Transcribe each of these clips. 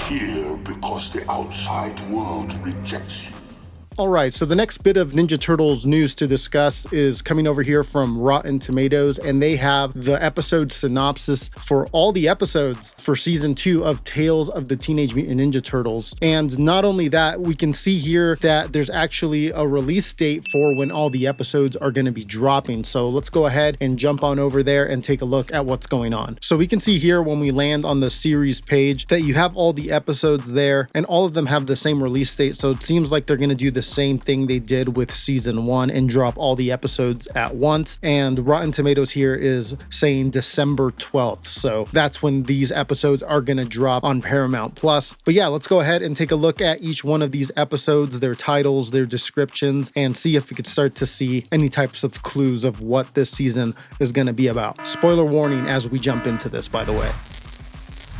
here because the outside world rejects you. All right, so the next bit of Ninja Turtles news to discuss is coming over here from Rotten Tomatoes, and they have the episode synopsis for all the episodes for season 2 of Tales of the Teenage Mutant Ninja Turtles. And not only that, we can see here that there's actually a release date for when all the episodes are going to be dropping. So let's go ahead and jump on over there and take a look at what's going on. So we can see here when we land on the series page that you have all the episodes there, and all of them have the same release date. So it seems like they're going to do the same thing they did with season 1 and drop all the episodes at once. And Rotten Tomatoes here is saying December 12th. So that's when these episodes are going to drop on Paramount Plus. But yeah, let's go ahead and take a look at each one of these episodes, their titles, their descriptions, and see if we could start to see any types of clues of what this season is going to be about. Spoiler warning as we jump into this, by the way.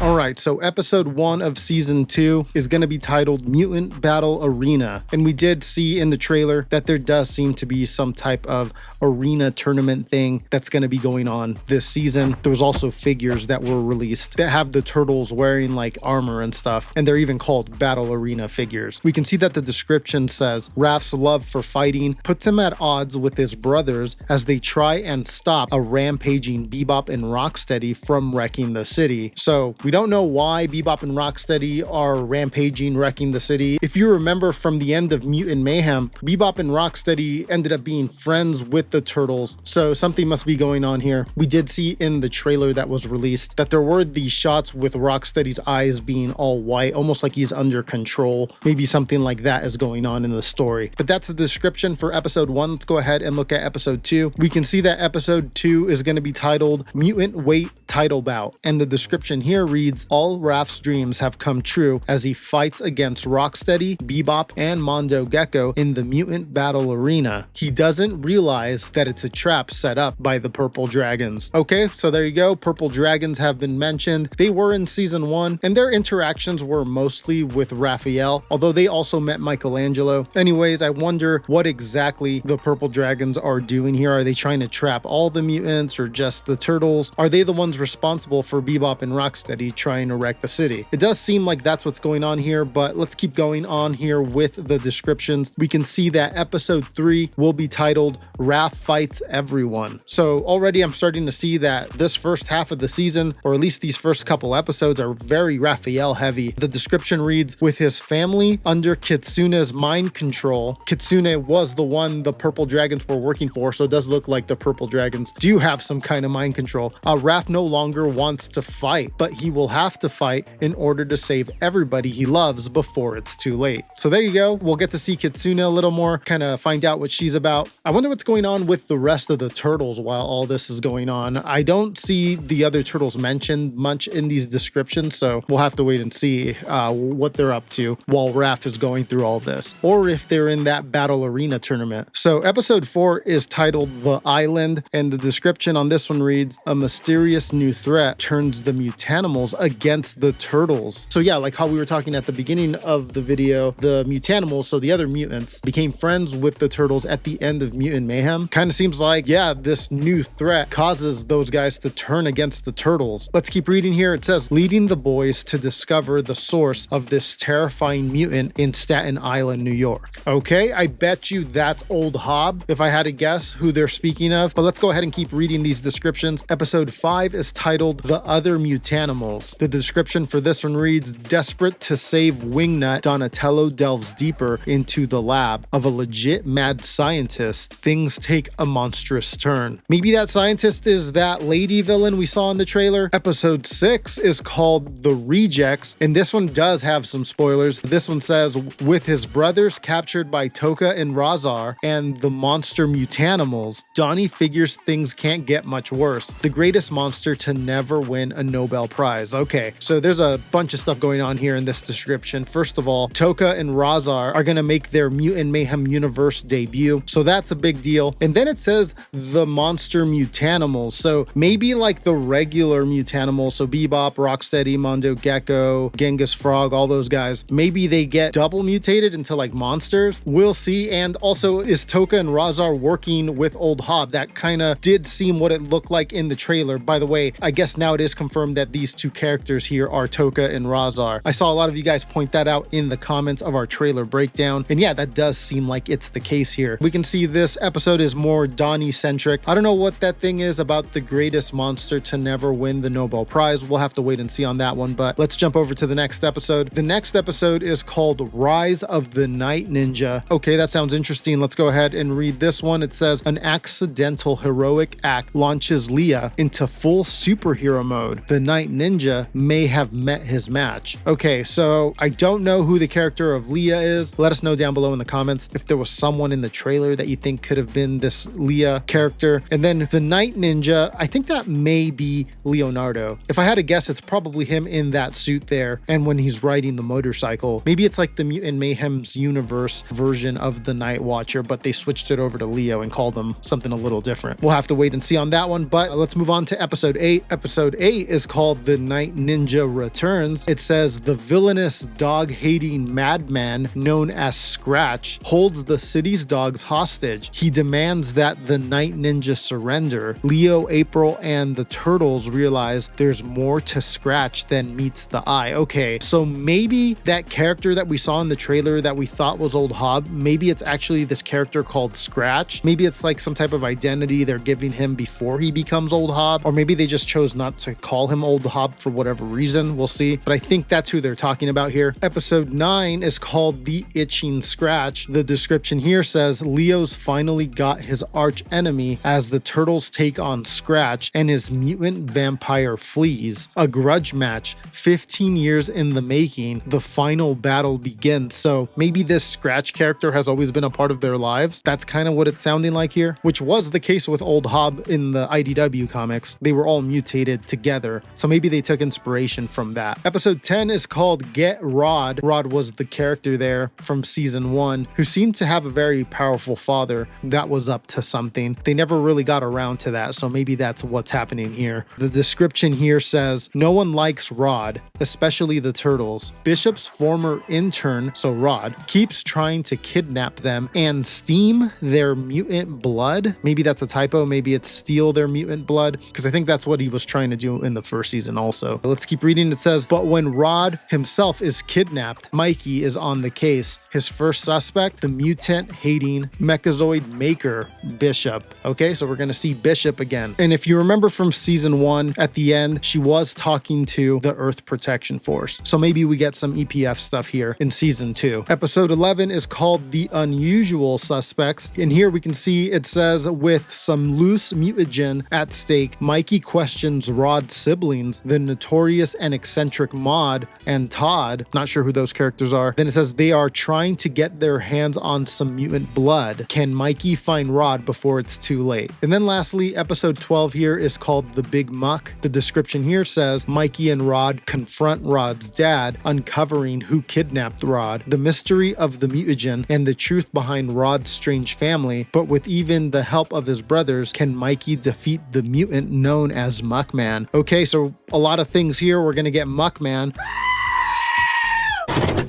All right, so episode 1 of season 2 is going to be titled Mutant Battle Arena. And we did see in the trailer that there does seem to be some type of arena tournament thing that's going to be going on this season. There was also figures that were released that have the turtles wearing like armor and stuff, and they're even called Battle Arena figures. We can see that the description says Raph's love for fighting puts him at odds with his brothers as they try and stop a rampaging Bebop and Rocksteady from wrecking the city. So we don't know why Bebop and Rocksteady are rampaging, wrecking the city. If you remember from the end of Mutant Mayhem, Bebop and Rocksteady ended up being friends with the Turtles, so something must be going on here. We did see in the trailer that was released that there were these shots with Rocksteady's eyes being all white, almost like he's under control. Maybe something like that is going on in the story. But that's the description for episode 1. Let's go ahead and look at episode 2. We can see that episode 2 is going to be titled Mutant Weight Title Bout, and the description here reads, all Raph's dreams have come true as he fights against Rocksteady, Bebop, and Mondo Gecko in the Mutant Battle Arena. He doesn't realize that it's a trap set up by the Purple Dragons. Okay, so there you go. Purple Dragons have been mentioned. They were in season 1, and their interactions were mostly with Raphael, although they also met Michelangelo. Anyways, I wonder what exactly the Purple Dragons are doing here. Are they trying to trap all the mutants or just the turtles? Are they the ones responsible for Bebop and Rocksteady trying to wreck the city? It does seem like that's what's going on here, but let's keep going on here with the descriptions. We can see that episode 3 will be titled Raph Fights Everyone. So already I'm starting to see that this first half of the season, or at least these first couple episodes, are very Raphael heavy. The description reads, with his family under Kitsune's mind control. Kitsune was the one the Purple Dragons were working for, so it does look like the Purple Dragons do have some kind of mind control. Raph no longer wants to fight, but he will have to fight in order to save everybody he loves before it's too late. So there you go. We'll get to see Kitsune a little more, kind of find out what she's about. I wonder what's going on with the rest of the turtles while all this is going on. I don't see the other turtles mentioned much in these descriptions, so we'll have to wait and see what they're up to while Raph is going through all this, or if they're in that Battle Arena tournament. So episode 4 is titled The Island, and the description on this one reads, a mysterious new threat turns the mutanimals against the turtles. So yeah, like how we were talking at the beginning of the video, the mutanimals, so the other mutants, became friends with the turtles at the end of Mutant Mayhem. Kind of seems like, yeah, this new threat causes those guys to turn against the turtles. Let's keep reading here. It says, leading the boys to discover the source of this terrifying mutant in Staten Island, New York. Okay, I bet you that's Old Hob, if I had to guess who they're speaking of. But let's go ahead and keep reading these descriptions. Episode 5 is titled The Other Mutanimals. The description for this one reads, desperate to save Wingnut, Donatello delves deeper into the lab of a legit mad scientist. Things take a monstrous turn. Maybe that scientist is that lady villain we saw in the trailer. Episode 6 is called The Rejects, and this one does have some spoilers. This one says, with his brothers captured by Toka and Razar and the monster mutanimals, Donnie figures things can't get much worse. The greatest monster to never win a Nobel Prize. Okay, so there's a bunch of stuff going on here in this description. First of all, Toka and Razar are going to make their Mutant Mayhem universe debut, so that's a big deal. And then it says the monster mutanimals, so maybe like the regular mutanimals, so Bebop, Rocksteady, Mondo Gecko, Genghis Frog, all those guys, maybe they get double mutated into like monsters. We'll see. And also, is Toka and Razar working with Old Hob? That kind of did seem what it looked like in the trailer. By the way, I guess now it is confirmed that these two characters here are Toka and Razar. I saw a lot of you guys point that out in the comments of our trailer breakdown, and yeah, that does seem like it's the case here. We can see this episode is more Donnie-centric. I don't know what that thing is about the greatest monster to never win the Nobel Prize. We'll have to wait and see on that one, but let's jump over to the next episode. The next episode is called Rise of the Night Ninja. Okay, that sounds interesting. Let's go ahead and read this one. It says, an accidental heroic act launches Leah into full superhero mode. The Night Ninja may have met his match. Okay, so I don't know who the character of Leah is. Let us know down below in the comments if there was someone in the trailer that you think could have been this Leah character. And then the Night Ninja, I think that may be Leonardo. If I had to guess, it's probably him in that suit there and when he's riding the motorcycle. Maybe it's like the Mutant Mayhem's universe version of the Night Watcher, but they switched it over to Leo and called him something a little different. We'll have to wait and see on that one, but let's move on to episode 8. Episode 8 is called The Night Ninja Returns. It says, the villainous dog-hating madman known as Scratch holds the city's dogs hostage. He demands that the Night Ninja surrender. Leo, April, and the turtles realize there's more to Scratch than meets the eye. Okay, so maybe that character that we saw in the trailer that we thought was Old Hob, maybe it's actually this character called Scratch. Maybe it's like some type of identity they're giving him before he becomes Old Hob, or maybe they just chose not to call him Old Hob for whatever reason. We'll see, but I think that's who they're talking about here. Episode 9 is called The Itching Scratch. The description here says, Leo's finally got his arch enemy as the turtles take on Scratch and his mutant vampire fleas. A grudge match, 15 years in the making. The final battle begins. So maybe this Scratch character has always been a part of their lives. That's kind of what it's sounding like here, which was the case with Old Hob in the IDW comics. They were all mutated together. So maybe they took inspiration from that. Episode 10 is called Get Rod. Rod was the character there from season 1 who seemed to have a very powerful father that was up to something. They never really got around to that, so maybe that's what's happening here. The description here says, no one likes Rod, especially the turtles. Bishop's former intern, so Rod, keeps trying to kidnap them and steam their mutant blood. Maybe that's a typo. Maybe it's steal their mutant blood, because I think that's what he was trying to do in the first season also. Let's keep reading. It says, but when Rod himself is kidnapped, Mikey is on the case. His first suspect, the mutant-hating Mechazoid maker, Bishop. Okay, so we're going to see Bishop again. And if you remember from season 1, at the end, she was talking to the Earth Protection Force. So maybe we get some EPF stuff here in season 2. Episode 11 is called The Unusual Suspects. And here we can see it says, with some loose mutagen at stake, Mikey questions Rod's siblings, the notorious and eccentric Maud and Todd. Not sure who those characters are. Then it says they are trying to get their hands on some mutant blood. Can Mikey find Rod before it's too late? And then lastly, episode 12 here is called The Big Muck. The description here says Mikey and Rod confront Rod's dad, uncovering who kidnapped Rod, the mystery of the mutagen, and the truth behind Rod's strange family. But with even the help of his brothers, can Mikey defeat the mutant known as Muckman? Okay, so a lot of things here. We're going to get Muckman.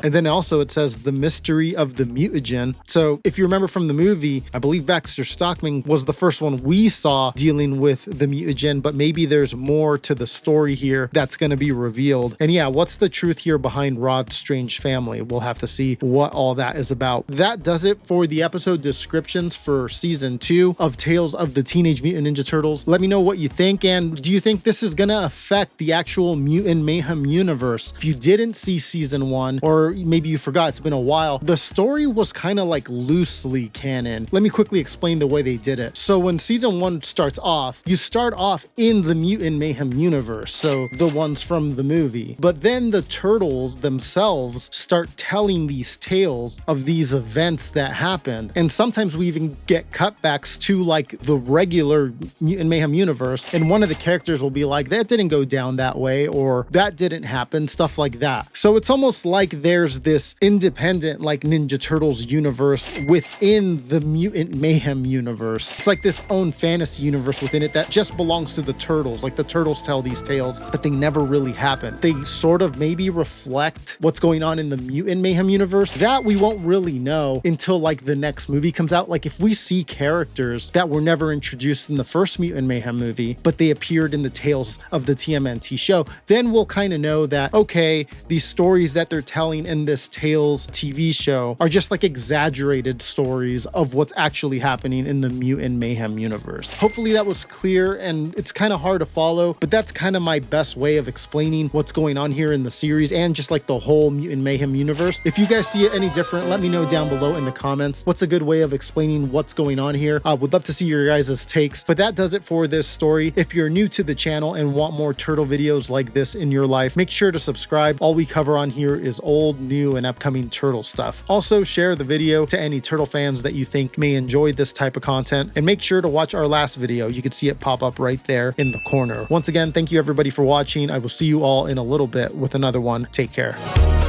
And then also it says the mystery of the mutagen. So if you remember from the movie, I believe Baxter Stockman was the first one we saw dealing with the mutagen, but maybe there's more to the story here that's going to be revealed. And yeah, what's the truth here behind Rod's strange family? We'll have to see what all that is about. That does it for the episode descriptions for season 2 of Tales of the Teenage Mutant Ninja Turtles. Let me know what you think, and do you think this is going to affect the actual Mutant Mayhem universe? If you didn't see season 1, or maybe you forgot, it's been a while, the story was kind of like loosely canon. Let me quickly explain the way they did it. So when season 1 starts off, you start off in the Mutant Mayhem universe, so the ones from the movie. But then the turtles themselves start telling these tales of these events that happened. And sometimes we even get cutbacks to like the regular Mutant Mayhem universe, and one of the characters will be like, that didn't go down that way, or that didn't happen, stuff like that. So it's almost like they're there's this independent like Ninja Turtles universe within the Mutant Mayhem universe. It's like this own fantasy universe within it that just belongs to the Turtles. Like the Turtles tell these tales, but they never really happen. They sort of maybe reflect what's going on in the Mutant Mayhem universe. That we won't really know until like the next movie comes out. Like if we see characters that were never introduced in the first Mutant Mayhem movie, but they appeared in the tales of the TMNT show, then we'll kind of know that, okay, these stories that they're telling in this Tales TV show are just like exaggerated stories of what's actually happening in the Mutant Mayhem universe. Hopefully that was clear, and it's kind of hard to follow, but that's kind of my best way of explaining what's going on here in the series and just like the whole Mutant Mayhem universe. If you guys see it any different, let me know down below in the comments. What's a good way of explaining what's going on here? I would love to see your guys' takes, but that does it for this story. If you're new to the channel and want more turtle videos like this in your life, make sure to subscribe. All we cover on here is old, new, and upcoming turtle stuff. Also, share the video to any turtle fans that you think may enjoy this type of content, and make sure to watch our last video. You can see it pop up right there in the corner. Once again, thank you everybody for watching. I will see you all in a little bit with another one. Take care.